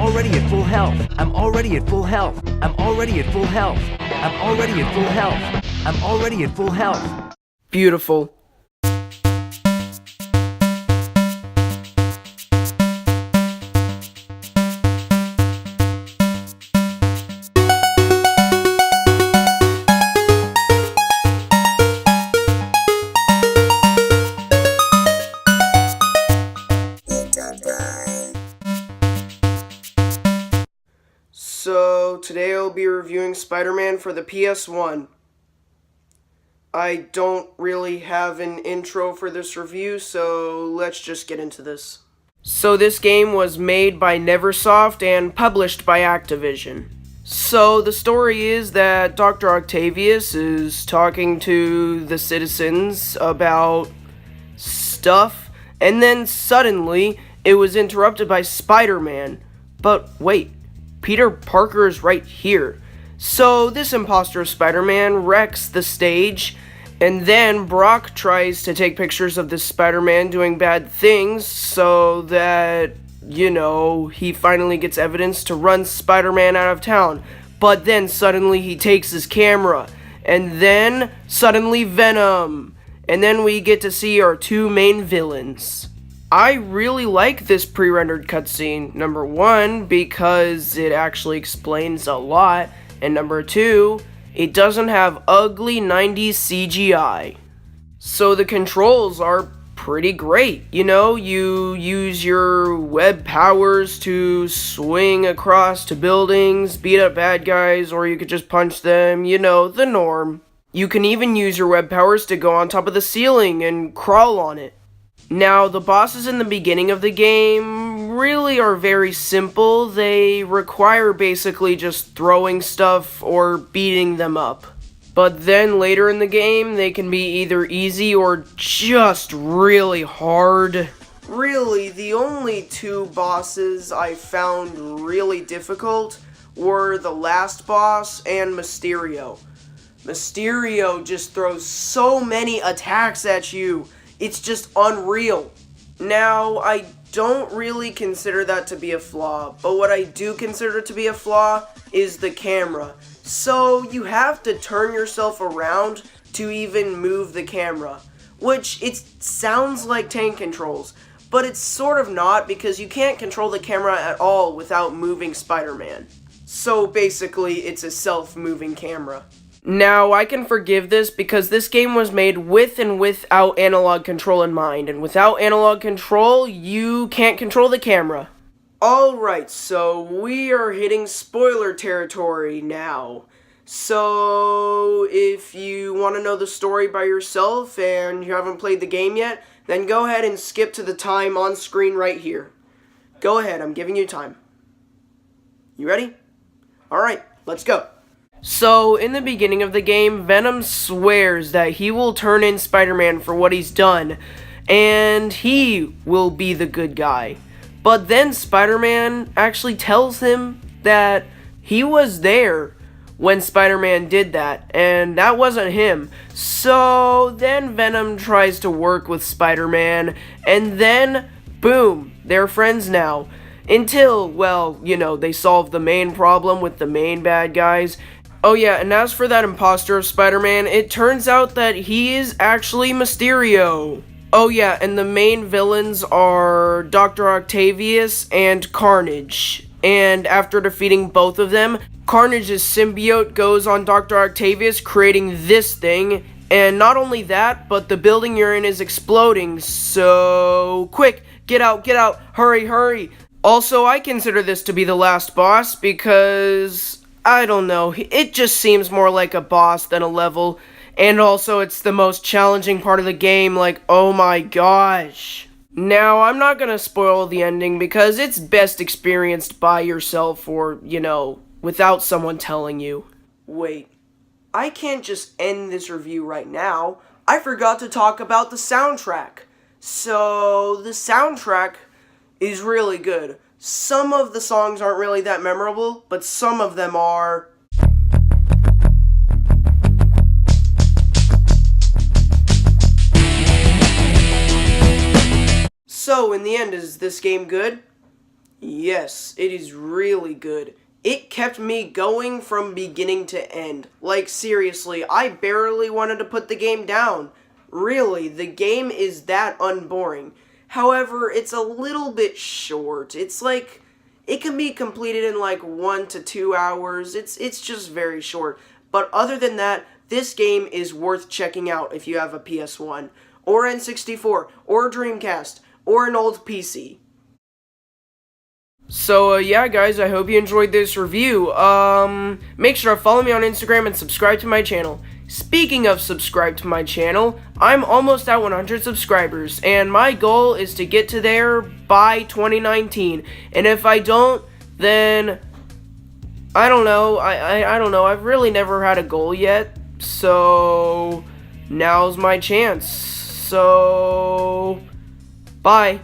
already at full health. I'm already at full health. I'm already at full health. I'm already at full health. I'm already at full health. Beautiful. So, today I'll be reviewing Spider-Man for the PS1. I don't really have an intro for this review, so let's just get into this. So this game was made by Neversoft and published by Activision. So the story is that Dr. Octavius is talking to the citizens about stuff, and then suddenly it was interrupted by Spider-Man. But wait, Peter Parker is right here. So this imposter Spider-Man wrecks the stage, and then Brock tries to take pictures of this Spider-Man doing bad things so that, he finally gets evidence to run Spider-Man out of town. But then suddenly he takes his camera, and then suddenly Venom. And then we get to see our two main villains. I really like this pre-rendered cutscene, number one, because it actually explains a lot, and number two, it doesn't have ugly 90s CGI. So the controls are pretty great. You use your web powers to swing across to buildings, beat up bad guys, or you could just punch them, the norm. You can even use your web powers to go on top of the ceiling and crawl on it. Now, the bosses in the beginning of the game really are very simple. They require basically just throwing stuff or beating them up. But then later in the game, they can be either easy or just really hard. Really, the only two bosses I found really difficult were the last boss and Mysterio. Mysterio just throws so many attacks at you. It's just unreal. Now, I don't really consider that to be a flaw, but what I do consider to be a flaw is the camera. So, you have to turn yourself around to even move the camera, which it sounds like tank controls, but it's sort of not because you can't control the camera at all without moving Spider-Man. So, basically, it's a self-moving camera. Now, I can forgive this because this game was made with and without analog control in mind, and without analog control, you can't control the camera. Alright, so we are hitting spoiler territory now. So, if you want to know the story by yourself and you haven't played the game yet, then go ahead and skip to the time on screen right here. Go ahead, I'm giving you time. You ready? Alright, let's go. So, in the beginning of the game, Venom swears that he will turn in Spider-Man for what he's done, and he will be the good guy. But then Spider-Man actually tells him that he was there when Spider-Man did that, and that wasn't him. So, then Venom tries to work with Spider-Man, and then, boom, they're friends now. Until, they solve the main problem with the main bad guys. Oh yeah, and as for that imposter of Spider-Man, it turns out that he is actually Mysterio. Oh yeah, and the main villains are Dr. Octavius and Carnage. And after defeating both of them, Carnage's symbiote goes on Dr. Octavius, creating this thing. And not only that, but the building you're in is exploding, so quick, get out, hurry, hurry. Also, I consider this to be the last boss because, I don't know, it just seems more like a boss than a level, and also it's the most challenging part of the game, oh my gosh. Now, I'm not gonna spoil the ending because it's best experienced by yourself or, without someone telling you. Wait, I can't just end this review right now. I forgot to talk about the soundtrack. So, the soundtrack is really good. Some of the songs aren't really that memorable, but some of them are. So, in the end, is this game good? Yes, it is really good. It kept me going from beginning to end. Like, seriously, I barely wanted to put the game down. Really, the game is that unboring. However, it's a little bit short. It's like, it can be completed in like 1 to 2 hours. It's just very short. But other than that, this game is worth checking out if you have a PS1, or N64, or a Dreamcast, or an old PC. So, yeah, guys, I hope you enjoyed this review. Make sure to follow me on Instagram and subscribe to my channel. Speaking of subscribe to my channel, I'm almost at 100 subscribers, and my goal is to get to there by 2019. And if I don't, then I don't know. I don't know. I've really never had a goal yet, so now's my chance. So, bye.